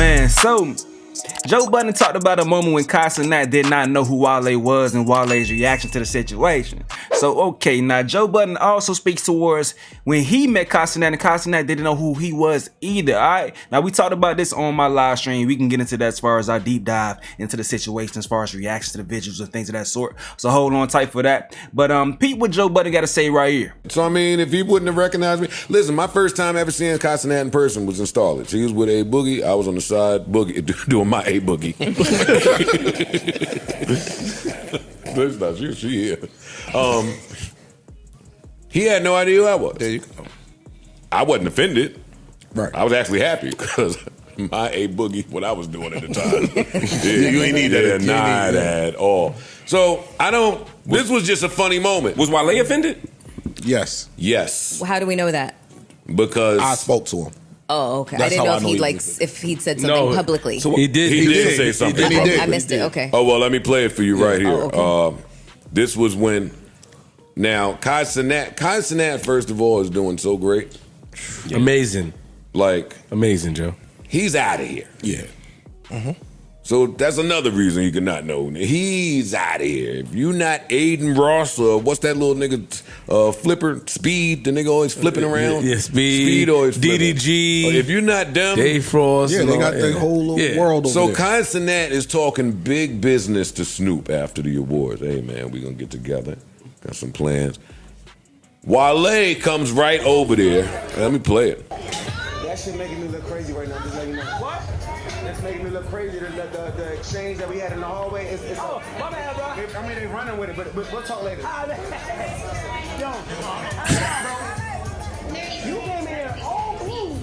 man, so Joe Budden talked about a moment when Cenat did not know who Wale was and Wale's reaction to the situation. So, okay, now Joe Budden also speaks towards when he met Cenat and Cenat didn't know who he was either, alright? Now, we talked about this on my live stream. We can get into that as far as our deep dive into the situation as far as reactions to the visuals and things of that sort. So, hold on tight for that. But, peep what Joe Budden got to say right here. So, I mean, if he wouldn't have recognized me, listen, my first time ever seeing Cenat in person was in Starlets. He was with A Boogie. I was on the side boogie, doing my A Boogie. That's not you, she here. He had no idea who I was. There you go. I wasn't offended. Right. I was actually happy because my A Boogie, what I was doing at the time. You ain't need that. Not at all. So this was just a funny moment. Was Wale offended? Yes. Yes. How do we know that? Because I spoke to him. Oh, okay. That's I didn't how know I if know he'd he if he'd said something publicly. So he did. He did say something. He did. I missed it. Okay. Oh, well, let me play it for you right here. Oh, okay. This was when, now, Cenat, first of all, is doing so great. Yeah. Amazing. Like. Amazing, Joe. He's out of here. Yeah. Mm-hmm. So that's another reason you could not know. He's out of here. If you not Aiden Ross or what's that little nigga, Flipper, Speed, the nigga always flipping around. Yeah, Speed always flipping. DDG. If you're not them. Dave Frost. Yeah, they got the whole little world over there. So Cenat is talking big business to Snoop after the awards. Hey, man, we gonna get together. Got some plans. Wale comes right over there. Let me play it. That shit making me look crazy right now. Just letting you know. What? That's making me look crazy. The exchange that we had in the hallway. It's my bad, bro. I mean, they running with it, but we'll talk later. Yo, bro. You came in here all blue.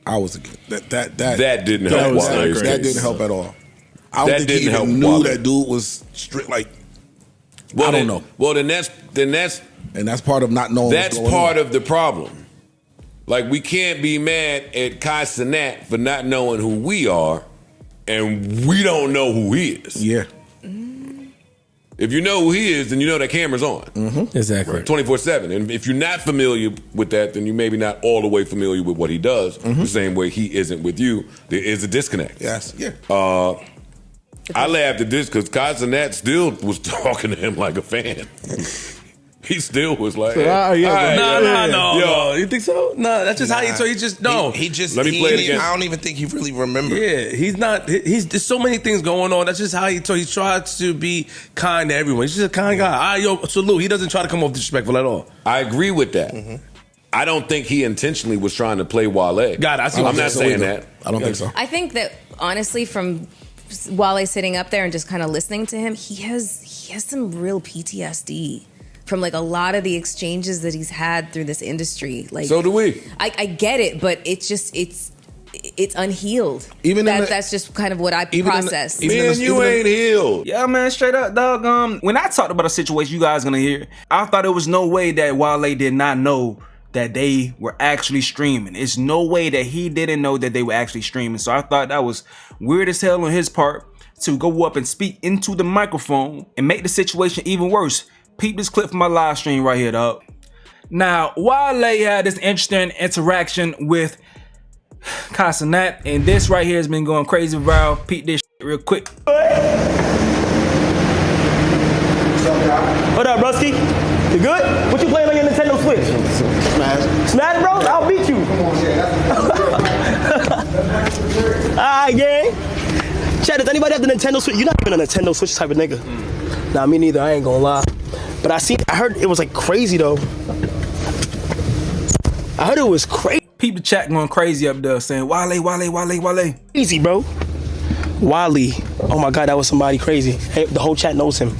I was against that didn't help Wale's That case. didn't help at all. I don't think he didn't help even knew Wale. that dude was strict. Like, Well, I don't know. Well, then that's and that's part of not knowing. That's what's going part on. of the problem. Like, we can't be mad at Cenat for not knowing who we are, and we don't know who he is. Yeah. If you know who he is, then you know that camera's on. Mm-hmm. Exactly. 24/7. And if you're not familiar with that, then you're maybe not all the way familiar with what he does. The same way he isn't with you. There is a disconnect. Yes. Yeah. I laughed at this because Cenat still was talking to him like a fan. He still was like, No. Yo. You think so? No, that's just how he. So he just no. He just. Let me play it again. I don't even think he really remembered. Yeah, he's not. There's so many things going on. That's just how he. So he tries to be kind to everyone. He's just a kind guy. Yo, salute. He doesn't try to come off disrespectful at all. I agree with that. I don't think he intentionally was trying to play Wale. God, I see what I'm you're not saying. saying that. I don't think so. I think that honestly, from Wale sitting up there and just kind of listening to him, he has some real PTSD from like a lot of the exchanges that he's had through this industry. Like, So do we. I get it, but it's just it's unhealed. Even that's just kind of what I process. Man, you ain't healed. Yeah, man, straight up, dog. When I talked about a situation you guys gonna hear, I thought there was no way that Wale did not know that they were actually streaming. It's no way that he didn't know that they were actually streaming. So I thought that was weird as hell on his part to go up and speak into the microphone and make the situation even worse. Peep this clip from my live stream right here, dog. Now, Wale had this interesting interaction with Cenat, and this right here has been going crazy viral. Peep this shit real quick. What up, Rusty? You good? What you playing on your Nintendo Switch? Smash. Smash Bros? I'll beat you. Alright, gang. Chad, does anybody have the Nintendo Switch? You're not even a Nintendo Switch type of nigga. Nah, me neither. I ain't gonna lie. But I heard it was like crazy though. I heard it was crazy. Peep the chat going crazy up there saying Wale. Easy, bro. Wale. Oh my God, that was somebody crazy. Hey, the whole chat knows him.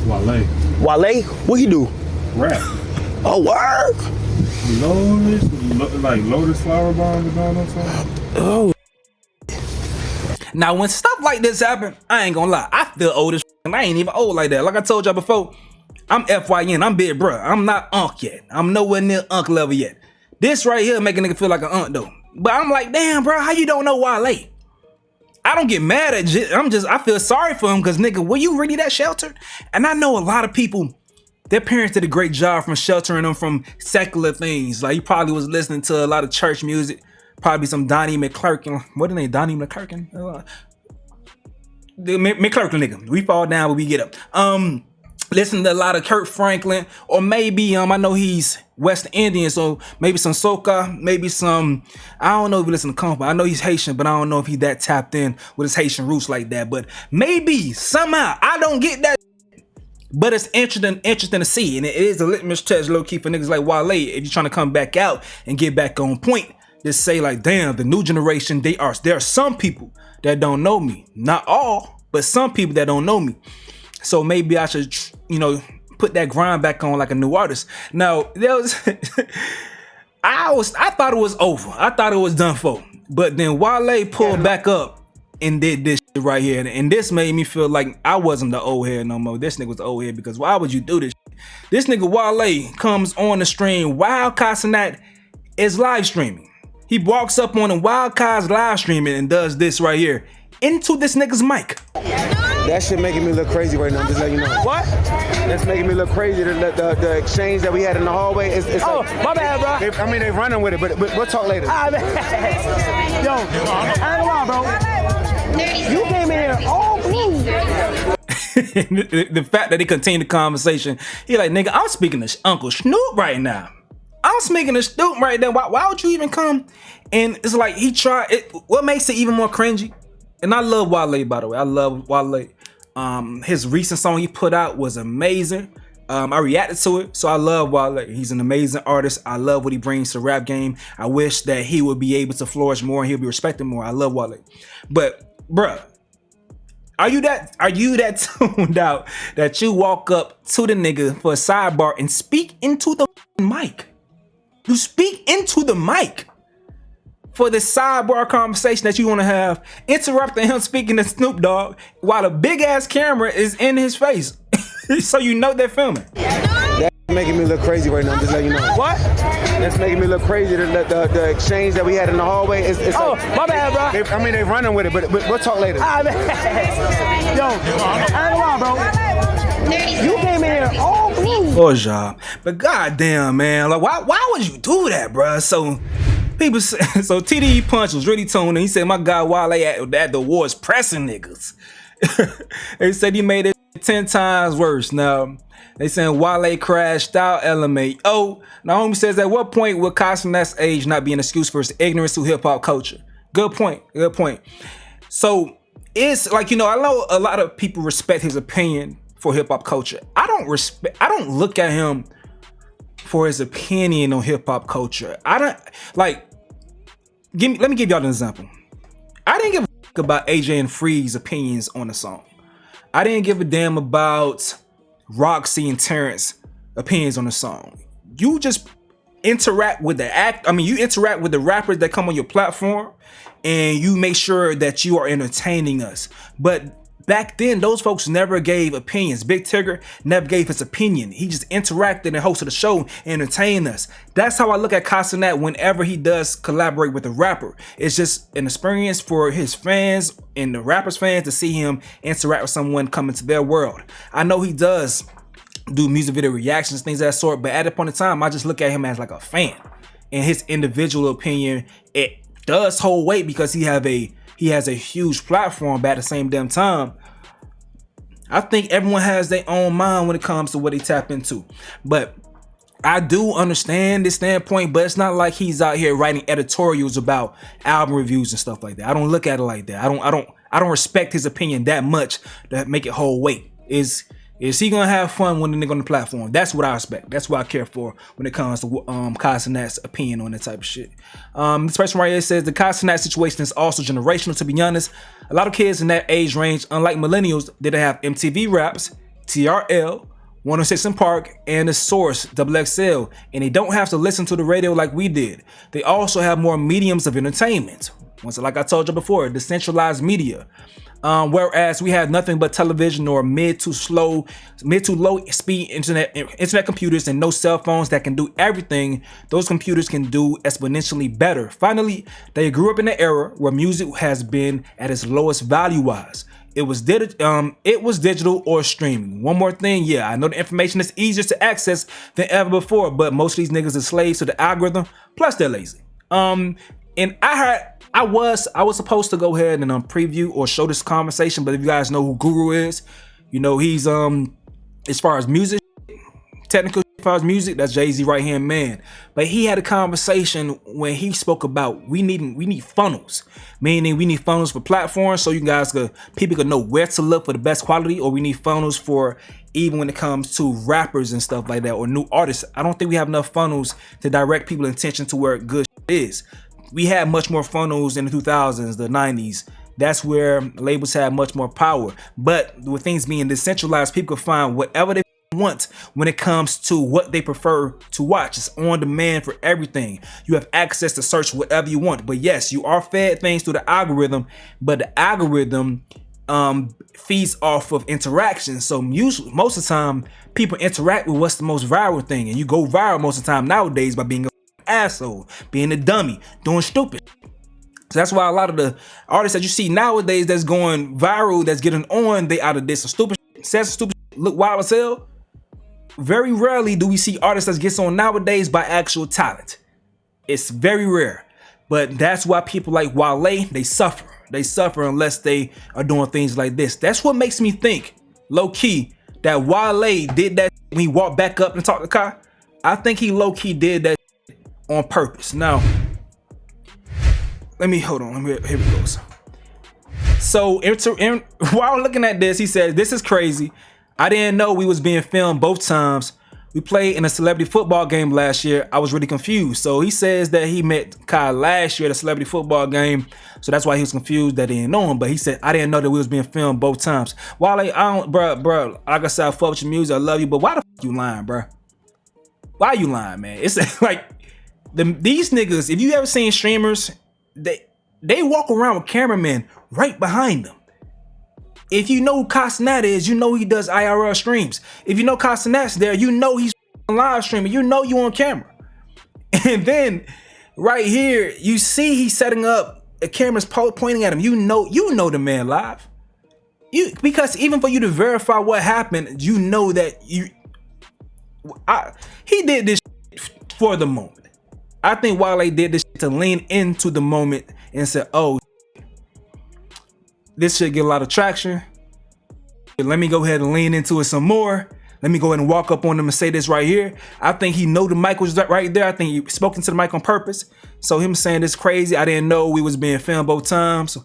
Wale. Wale? What he do? Rap. Oh, word. Lotus flower bomb is going on something. Oh. Now, when stuff like this happen, I ain't gonna lie, I feel old as and I ain't even old like that. Like I told y'all before, I'm FYN, I'm big bruh. I'm not unk yet. I'm nowhere near unk level yet. This right here make a nigga feel like an unk though. But I'm like, damn, bro, how you don't know Wale? I don't get mad at I feel sorry for him because nigga, were you really that sheltered? And I know a lot of people, their parents did a great job from sheltering them from secular things. Like you probably was listening to a lot of church music. Probably some Donnie McClurkin. What the name? Donnie McClurkin? The McClurkin nigga. We fall down, but we get up. Listen to a lot of Kurt Franklin, or maybe I know he's West Indian, so maybe some soca, maybe some, I don't know if you listen to compa. I know he's Haitian, but I don't know if he's that tapped in with his Haitian roots like that. But maybe somehow I don't get that, but it's interesting to see, and it is a litmus test low key for niggas like Wale if you're trying to come back out and get back on point. Just say like, damn, the new generation, there are some people that don't know me, not all, but some people that don't know me. So maybe I should, put that grind back on like a new artist. Now, there was, I thought it was over. I thought it was done for. But then Wale pulled back up and did this shit right here. And this made me feel like I wasn't the old head no more. This nigga was the old head, because why would you do this shit? This nigga Wale comes on the stream while Cenat is live streaming. He walks up on him while Kai's live streaming and does this right here into this nigga's mic. That shit making me look crazy right now, just letting you know. What? That's making me look crazy. The exchange that we had in the hallway is Oh, my bad, bro. they running with it, but we'll talk later. Yo, I ain't gonna lie, bro. You came in here all blue. The fact that he continued the conversation, he like, nigga, I'm speaking to Uncle Snoop right now. I'm speaking to Snoop right now. Why would you even come? And it's like he tried it. What makes it even more cringy? And I love Wale, by the way. I love Wale. His recent song he put out was amazing. I reacted to it, so I love Wale. He's an amazing artist. I love what he brings to the rap game. I wish that he would be able to flourish more and he'll be respected more. I love Wale. But, bruh, are you that tuned out that you walk up to the nigga for a sidebar and speak into the mic? You speak into the mic for the sidebar conversation that you want to have, interrupting him speaking to Snoop Dogg while a big ass camera is in his face. So you know they're filming. That's making me look crazy right now, just letting you know. What? That's making me look crazy. The exchange that we had in the hallway is Oh, my bad, bro. they running with it, but we'll talk later. Yo, I ain't gonna lie, bro. You came in here all blue. For sure. But goddamn, man, like why would you do that, bro? So people say, so TDE Punch was really tuned and he said, my guy Wale at the awards pressing niggas. They said he made it 10 times worse. Now they saying Wale crashed out, LMA. Oh, now homie says, at what point will Cenat's age not be an excuse for his ignorance to hip hop culture? Good point. Good point. So it's like, I know a lot of people respect his opinion for hip hop culture. I don't look at him for his opinion on hip hop culture. I don't like. Let me give y'all an example. I didn't give a fuck about AJ and Free's opinions on the song. I didn't give a damn about Roxy and Terrence opinions on the song. You just interact with you interact with the rappers that come on your platform and you make sure that you are entertaining us. But back then, those folks never gave opinions. Big Tigger never gave his opinion. He just interacted and hosted a show and entertained us. That's how I look at Cenat whenever he does collaborate with a rapper. It's just an experience for his fans and the rapper's fans to see him interact with someone coming to their world. I know he does do music video reactions, things of that sort, but at a point in time, I just look at him as like a fan. And his individual opinion, it does hold weight because he has a huge platform, but at the same damn time, I think everyone has their own mind when it comes to what they tap into. But I do understand this standpoint, but it's not like he's out here writing editorials about album reviews and stuff like that. I don't look at it like that. I don't respect his opinion that much to make it hold weight. Is he gonna have fun when the nigga on the platform? That's what I respect. That's what I care for when it comes to Cenat's opinion on that type of shit. This person right here says the Cenat situation is also generational. To be honest, a lot of kids in that age range, unlike millennials, didn't have MTV Raps, TRL, 106 in Park, and The Source, XXL, and they don't have to listen to the radio like we did. They also have more mediums of entertainment. Once, like I told you before, decentralized media. Whereas we have nothing but television or mid to low speed internet computers and no cell phones that can do everything those computers can do exponentially better. Finally, they grew up in an era where music has been at its lowest value-wise. It was digital or streaming. One more thing, yeah, I know the information is easier to access than ever before, but most of these niggas are slaves to the algorithm, plus they're lazy. And I was supposed to go ahead and preview or show this conversation, but if you guys know who Guru is, you know he's as far as music, technical as far as music, that's Jay-Z right hand man. But he had a conversation when he spoke about we need funnels, meaning we need funnels for platforms so people can know where to look for the best quality, or we need funnels for even when it comes to rappers and stuff like that, or new artists. I don't think we have enough funnels to direct people's attention to where good is. We had much more funnels in the 2000s, the 90s. That's where labels had much more power. But with things being decentralized, people can find whatever they want when it comes to what they prefer to watch. It's on demand for everything. You have access to search whatever you want. But yes, you are fed things through the algorithm, but the algorithm feeds off of interaction. So usually, most of the time, people interact with what's the most viral thing, and you go viral most of the time nowadays by being an asshole, being a dummy, doing stupid. So that's why a lot of the artists that you see nowadays that's going viral, that's getting on, they either did some stupid shit, said some stupid shit, look wild as hell. Very rarely do we see artists that gets on nowadays by actual talent. It's very rare. But that's why people like Wale, they suffer. They suffer unless they are doing things like this. That's what makes me think, low-key, that Wale did that when he walked back up and talked to Kai. I think he low-key did that on purpose. Now, hold on. Here we go. So, while looking at this, he said, "This is crazy. I didn't know we was being filmed both times. We played in a celebrity football game last year. I was really confused." So he says that he met Kai last year at a celebrity football game. So that's why he was confused that he didn't know him. But he said, "I didn't know that we was being filmed both times." Wale, bro, like I said, I fuck with your music. I love you. But why the fuck you lying, bro? Why you lying, man? It's like these niggas, if you ever seen streamers, they walk around with cameramen right behind them. If you know who Cenat is, you know he does IRL streams. If you know Cenat's there, you know he's live streaming. You know you on camera. And then right here, you see he's setting up a camera's pointing at him. You know the man live. Because even for you to verify what happened, you know that he did this for the moment. I think Wale did this to lean into the moment and said, "Oh, this should get a lot of traction. Let me go ahead and lean into it some more. Let me go ahead and walk up on him and say this right here." I think he know the mic was right there. I think he spoke into the mic on purpose. So him saying this crazy, I didn't know we was being filmed both times.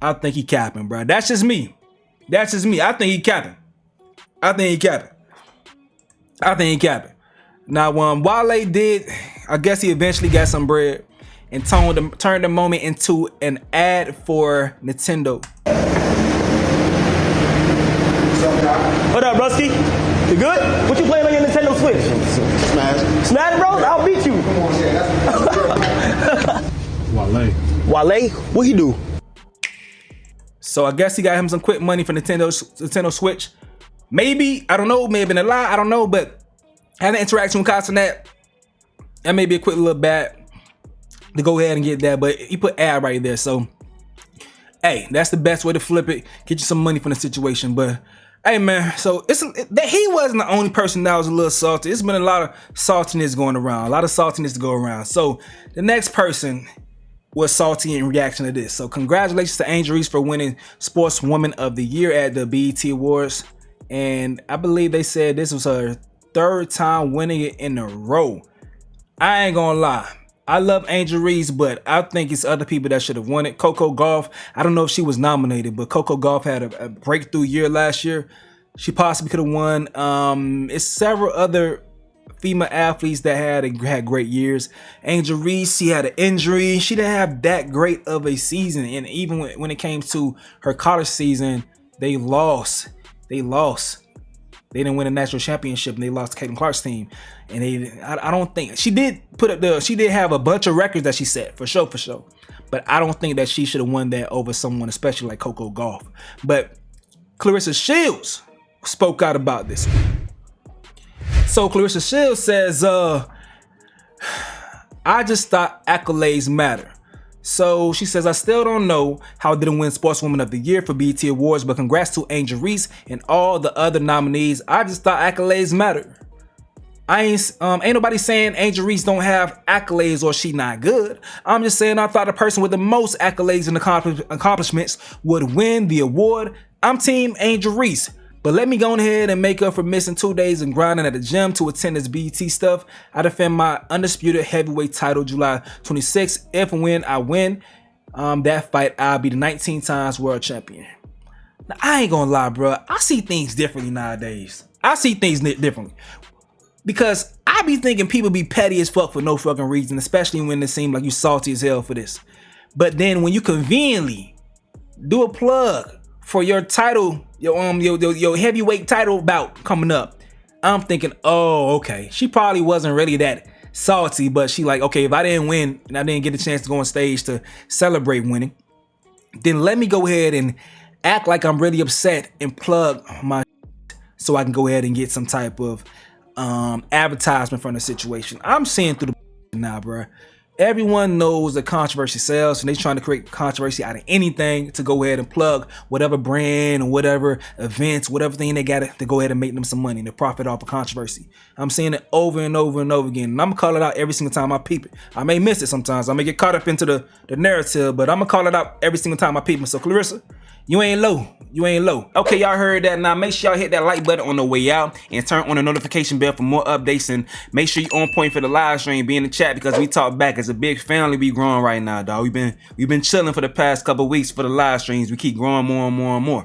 I think he capping, bro. That's just me. I think he capping. Now, Wale did, I guess he eventually got some bread and turned the moment into an ad for Nintendo. What up, Rusty? You good? What you playing on your Nintendo Switch? Smash, bro? I'll beat you. Wale? What he do? So I guess he got him some quick money for Nintendo Switch. Maybe, I don't know, maybe in a lie, I don't know, but had an interaction with Cenat. That may be a quick little bat to go ahead and get that, but he put ad right there. So, hey, that's the best way to flip it. Get you some money from the situation. But, hey, man, so he wasn't the only person that was a little salty. It's been a lot of saltiness going around, a lot of saltiness to go around. So, the next person was salty in reaction to this. So, congratulations to Angel Reese for winning Sportswoman of the Year at the BET Awards. And I believe they said this was her third time winning it in a row. I ain't gonna lie. I love Angel Reese, but I think it's other people that should have won it. Coco Gauff, I don't know if she was nominated, but Coco Gauff had a breakthrough year last year. She possibly could have won. It's several other female athletes that had great years. Angel Reese, she had an injury. She didn't have that great of a season. And even when it came to her college season, they lost. They didn't win a national championship, and they lost to Caitlin Clark's team. And I don't think she did she did have a bunch of records that she set for sure. But I don't think that she should have won that over someone, especially like Coco Gauff. But Clarissa Shields spoke out about this. So Clarissa Shields says, "I just thought accolades matter." So she says, "I still don't know how I didn't win Sportswoman of the Year for BET Awards, but congrats to Angel Reese and all the other nominees. I just thought accolades matter. ain't nobody saying Angel Reese don't have accolades or she not good. I'm just saying I thought the person with the most accolades and accomplishments would win the award. I'm team Angel Reese. But let me go ahead and make up for missing 2 days and grinding at the gym to attend this BET stuff. I defend my undisputed heavyweight title July 26th. If and when I win that fight, I'll be the 19 times world champion. Now, I ain't gonna lie, bro. I see things differently nowadays. I see things differently. Because I be thinking people be petty as fuck for no fucking reason, especially when it seems like you salty as hell for this. But then when you conveniently do a plug for your title, your heavyweight title bout coming up, I'm thinking, oh, okay. She probably wasn't really that salty, but she like, okay, if I didn't win and I didn't get a chance to go on stage to celebrate winning, then let me go ahead and act like I'm really upset and plug my so I can go ahead and get some type of advertisement from the situation. I'm seeing through the now, bro. Everyone knows that controversy sells, and they trying to create controversy out of anything to go ahead and plug whatever brand or whatever events, whatever thing they got to go ahead and make them some money and to profit off of controversy. I'm seeing it over and over and over again, and I'm gonna call it out every single time I peep it. I may miss it sometimes. I may get caught up into the narrative, but I'm gonna call it out every single time I peep it. So Clarissa, you ain't low. You ain't low. Okay, y'all heard that. Now make sure y'all hit that like button on the way out and turn on the notification bell for more updates, and make sure you on point for the live stream. Be in the chat because we talk back as a big family. We growing right now, dog. We've been chilling for the past couple weeks for the live streams. We keep growing more and more and more.